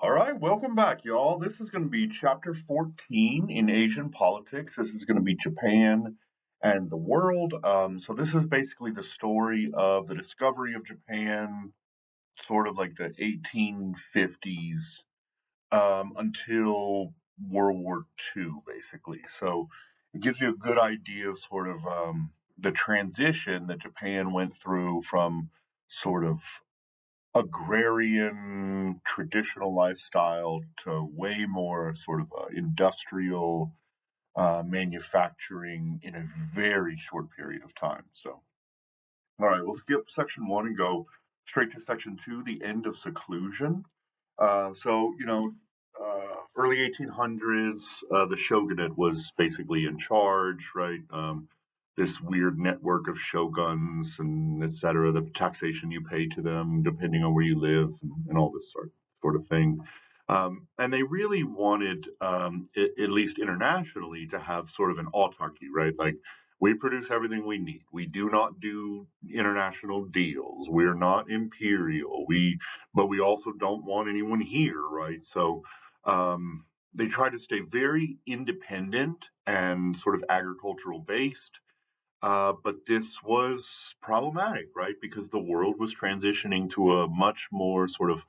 All right, welcome back, y'all. This is going to be chapter 14 in Asian politics. This is going to be Japan and the world. So, this is basically the story of the discovery of Japan, sort of like the 1850s until World War II, basically. So, it gives you a good idea of sort of the transition that Japan went through from sort of agrarian traditional lifestyle to way more sort of industrial manufacturing in a very short period of time. So, all right, we'll skip section one and go straight to section two, the end of seclusion. Early 1800s, the shogunate was basically in charge, right? This weird network of shoguns and et cetera, the taxation you pay to them depending on where you live and all this sort of thing. And they really wanted, at least internationally, to have sort of an autarky, right? Like we produce everything we need. We do not do international deals. We're not imperial. But we also don't want anyone here, right? So they try to stay very independent and sort of agricultural based. But this was problematic, right? Because the world was transitioning to a much more sort of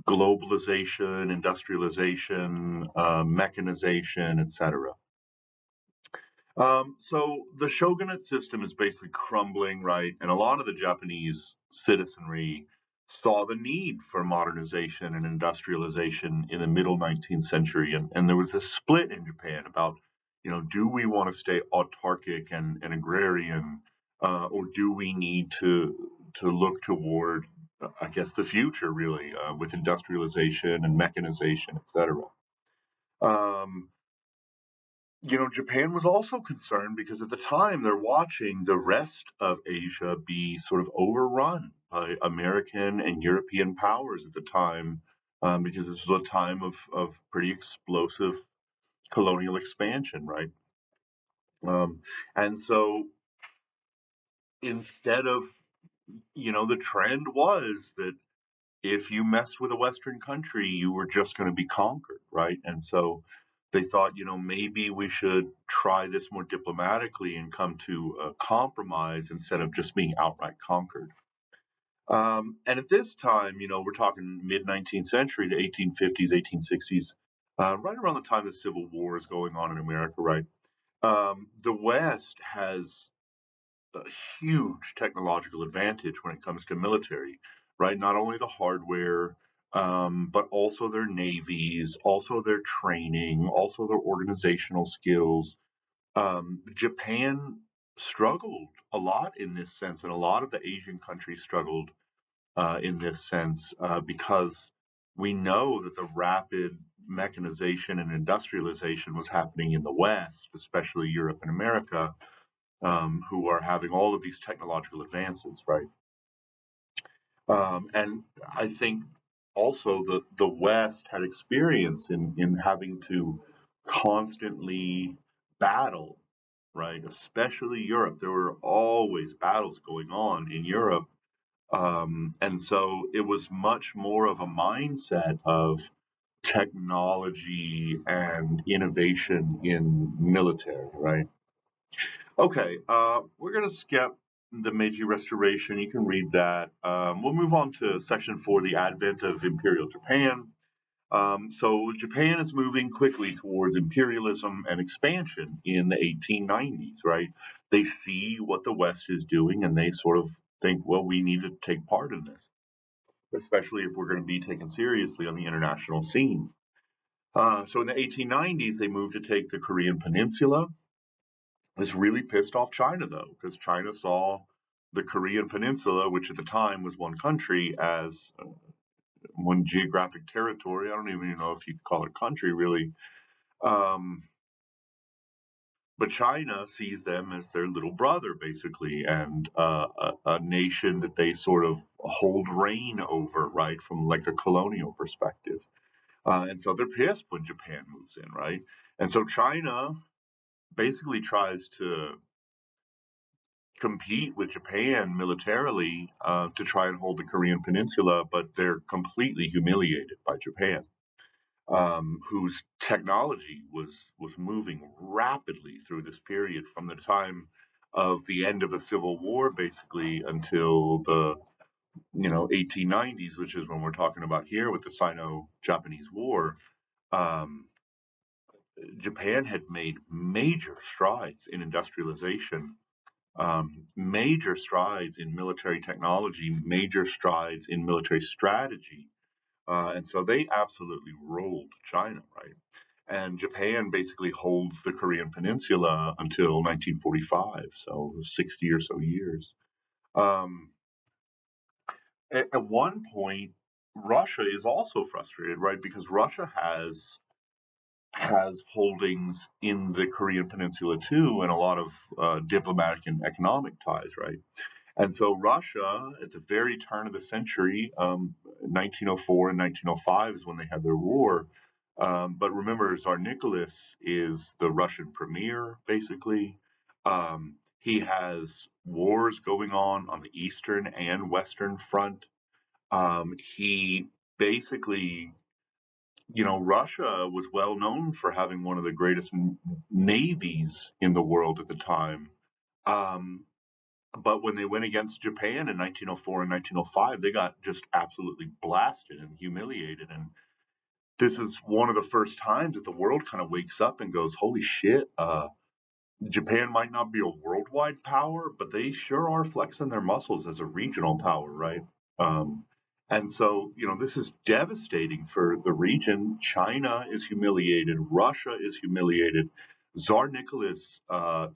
globalization, industrialization, mechanization, etc. So the shogunate system is basically crumbling, right? And a lot of the Japanese citizenry saw the need for modernization and industrialization in the middle 19th century. And there was a split in Japan about, do we want to stay autarkic and agrarian, or do we need to look toward, I guess, the future really, with industrialization and mechanization, etc. Um, Japan was also concerned because at the time they're watching the rest of Asia be sort of overrun by American and European powers at the time, because this was a time of pretty explosive colonial expansion, right? Um, and so instead of, the trend was that if you messed with a Western country, you were just going to be conquered, right? And so they thought, maybe we should try this more diplomatically and come to a compromise instead of just being outright conquered. And at this time, we're talking mid 19th century, the 1850s, 1860s, right around the time the Civil War is going on in America, right? The West has a huge technological advantage when it comes to military, right? Not only the hardware, but also their navies, also their training, also their organizational skills. Japan struggled a lot in this sense, and a lot of the Asian countries struggled in this sense because we know that the rapid mechanization and industrialization was happening in the West, especially Europe and America, who are having all of these technological advances, right? And I think also the West had experience in having to constantly battle, right? Especially Europe. There were always battles going on in Europe. And so it was much more of a mindset of technology and innovation in military, right? Okay, we're going to skip the Meiji Restoration. You can read that. We'll move on to section four, the advent of Imperial Japan. So Japan is moving quickly towards imperialism and expansion in the 1890s, right? They see what the West is doing and they sort of think, well, we need to take part in this, especially if we're going to be taken seriously on the international scene. So in the 1890s, they moved to take the Korean Peninsula. This really pissed off China, though, because China saw the Korean Peninsula, which at the time was one country, as one geographic territory. I don't even know if you'd call it country, really. Um, but China sees them as their little brother, basically, and a nation that they sort of hold reign over, right, from like a colonial perspective. And so they're pissed when Japan moves in, right? And so China basically tries to compete with Japan militarily to try and hold the Korean Peninsula, but they're completely humiliated by Japan, whose technology was moving rapidly through this period from the time of the end of the Civil War, basically until the 1890s, which is when we're talking about here with the Sino-Japanese War. Um, Japan had made major strides in industrialization, major strides in military technology, major strides in military strategy. And so they absolutely rolled China, right? And Japan basically holds the Korean Peninsula until 1945, so 60 or so years. Um, at one point, Russia is also frustrated, right? Because Russia has holdings in the Korean Peninsula too, and a lot of diplomatic and economic ties, right? And so Russia, at the very turn of the century, 1904 and 1905 is when they had their war. But remember, Tsar Nicholas is the Russian premier, basically. He has wars going on the eastern and western front. He basically, Russia was well known for having one of the greatest navies in the world at the time. Um, but when they went against Japan in 1904 and 1905, they got just absolutely blasted and humiliated. And this is one of the first times that the world kind of wakes up and goes, "Holy shit! Japan might not be a worldwide power, but they sure are flexing their muscles as a regional power, right?" Um, and so, this is devastating for the region. China is humiliated. Russia is humiliated. Tsar Nicholas,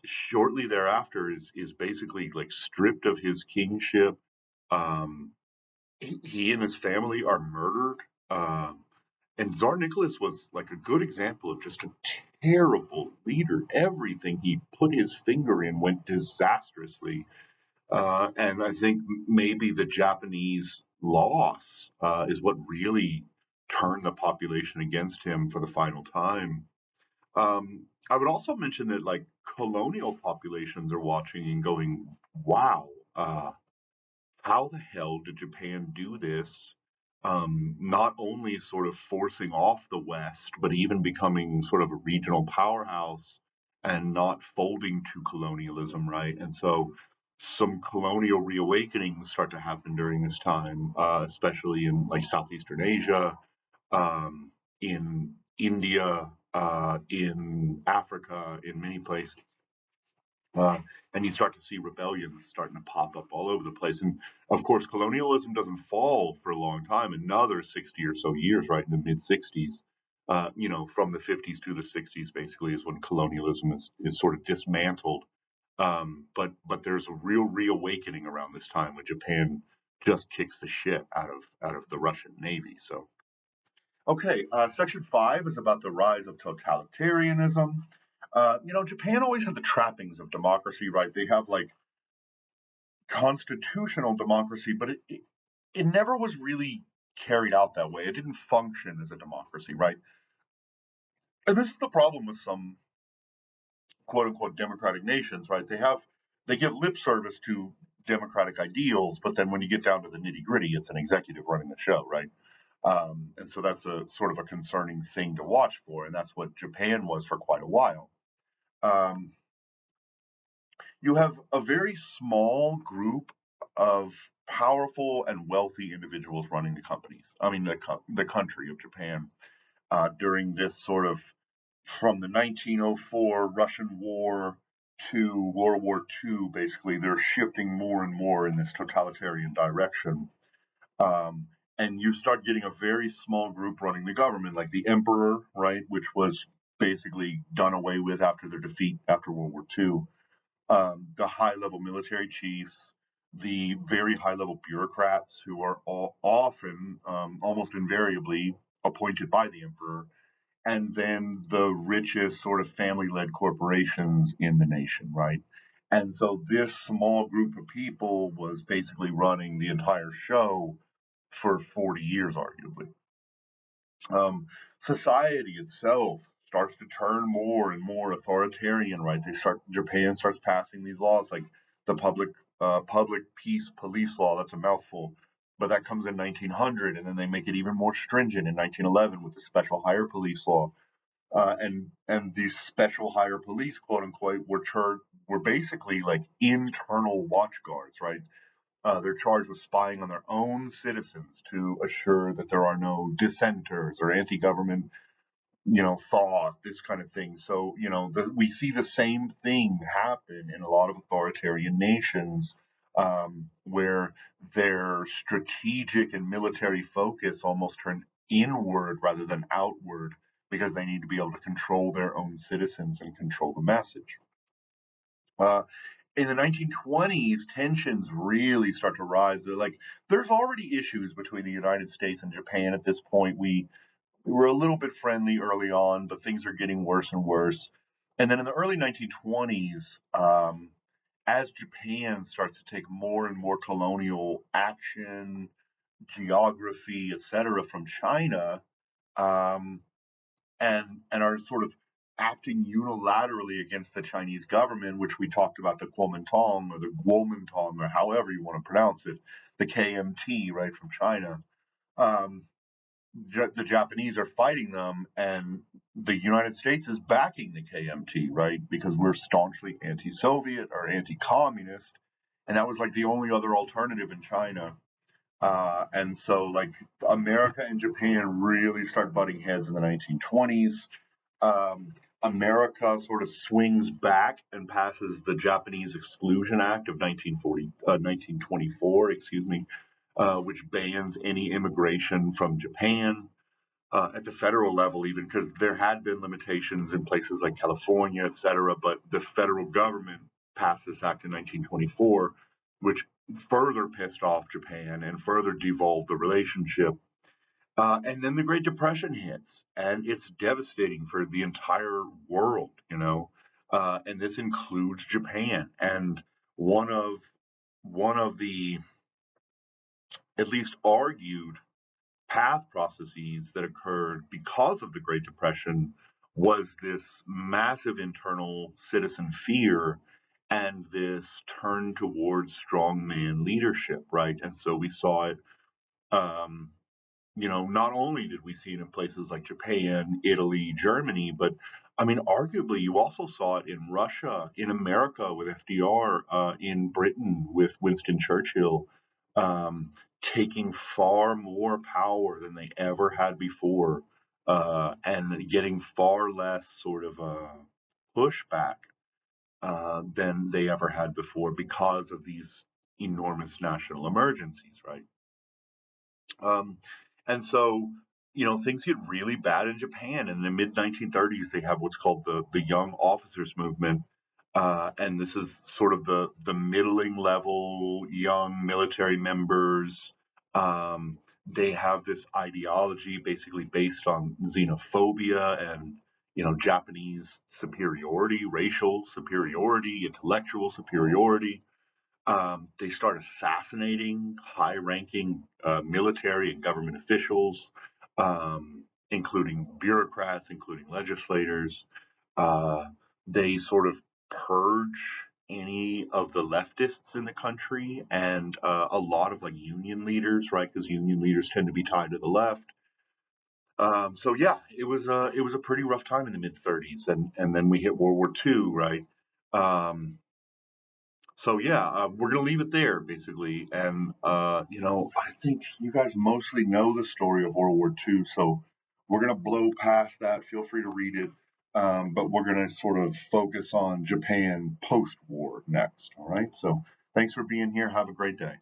shortly thereafter, is basically like stripped of his kingship. Um, he and his family are murdered. And Tsar Nicholas was like a good example of just a terrible leader. Everything he put his finger in went disastrously. And I think maybe the Japanese loss is what really turned the population against him for the final time. I would also mention that like colonial populations are watching and going, wow, how the hell did Japan do this? Not only sort of forcing off the West, but even becoming sort of a regional powerhouse and not folding to colonialism, right? And so some colonial reawakenings start to happen during this time, especially in like Southeastern Asia, in India, in Africa, in many places. Uh, and you start to see rebellions starting to pop up all over the place. And of course, colonialism doesn't fall for a long time, another 60 or so years, right in the mid 60s. From the 50s to the 60s, basically, is when colonialism is sort of dismantled. But there's a real reawakening around this time when Japan just kicks the shit out of the Russian Navy. So okay, section 5 is about the rise of totalitarianism. Japan always had the trappings of democracy, right? They have like constitutional democracy, but it never was really carried out that way. It didn't function as a democracy, right? And this is the problem with some quote unquote democratic nations, right? They give lip service to democratic ideals, but then when you get down to the nitty gritty, it's an executive running the show, right? And so that's a sort of a concerning thing to watch for, and that's what Japan was for quite a while. Um, you have a very small group of powerful and wealthy individuals running the companies. I mean, the country of Japan during this sort of from the 1904 Russian War to World War II. Basically, they're shifting more and more in this totalitarian direction. Um, and you start getting a very small group running the government, like the emperor, right, which was basically done away with after their defeat after World War II. The high level military chiefs, the very high level bureaucrats who are often, almost invariably, appointed by the emperor, and then the richest sort of family led corporations in the nation, right? And so this small group of people was basically running the entire show for 40 years, arguably. Society itself starts to turn more and more authoritarian, right? Japan starts passing these laws like the public peace police law. That's a mouthful, but that comes in 1900, and then they make it even more stringent in 1911 with the special hire police law. And these special hire police, quote unquote, were basically like internal watch guards, right? They're charged with spying on their own citizens to assure that there are no dissenters or anti-government, thought, this kind of thing. So, we see the same thing happen in a lot of authoritarian nations, where their strategic and military focus almost turns inward rather than outward because they need to be able to control their own citizens and control the message. Uh, in the 1920s, tensions really start to rise. There's already issues between the United States and Japan at this point. We were a little bit friendly early on, but things are getting worse and worse. And then in the early 1920s, as Japan starts to take more and more colonial action, geography, etc., from China, um, and are sort of acting unilaterally against the Chinese government, which we talked about, the Kuomintang or the Kuomintang or however you want to pronounce it, the KMT, right, from China. Um, the Japanese are fighting them, and the United States is backing the KMT, right? Because we're staunchly anti-Soviet or anti-communist, and that was like the only other alternative in China. And so, like, America and Japan really start butting heads in the 1920s. America sort of swings back and passes the Japanese Exclusion Act of 1924, excuse me, which bans any immigration from Japan at the federal level, even because there had been limitations in places like California, et cetera. But the federal government passed this act in 1924, which further pissed off Japan and further devolved the relationship. And then the Great Depression hits, and it's devastating for the entire world. And this includes Japan. And one of one of the at least argued path processes that occurred because of the Great Depression was this massive internal citizen fear and this turn towards strongman leadership, right? And so we saw it. Um, not only did we see it in places like Japan, Italy, Germany, but I mean, arguably, you also saw it in Russia, in America with FDR, in Britain with Winston Churchill, um, taking far more power than they ever had before, and getting far less sort of pushback than they ever had before because of these enormous national emergencies, right? Um, and so, things get really bad in Japan. In the mid 1930s, they have what's called the Young Officers Movement. And this is sort of the middling level young military members. They have this ideology basically based on xenophobia and, Japanese superiority, racial superiority, intellectual superiority. They start assassinating high ranking military and government officials, including bureaucrats, including legislators. Uh, they sort of purge any of the leftists in the country and a lot of like union leaders, right? Because union leaders tend to be tied to the left. So yeah, it was a pretty rough time in the mid 30s, and then we hit World War II, right? Um, so yeah, we're gonna leave it there basically, and I think you guys mostly know the story of World War II, so we're gonna blow past that. Feel free to read it, but we're gonna sort of focus on Japan post-war next. All right. So thanks for being here. Have a great day.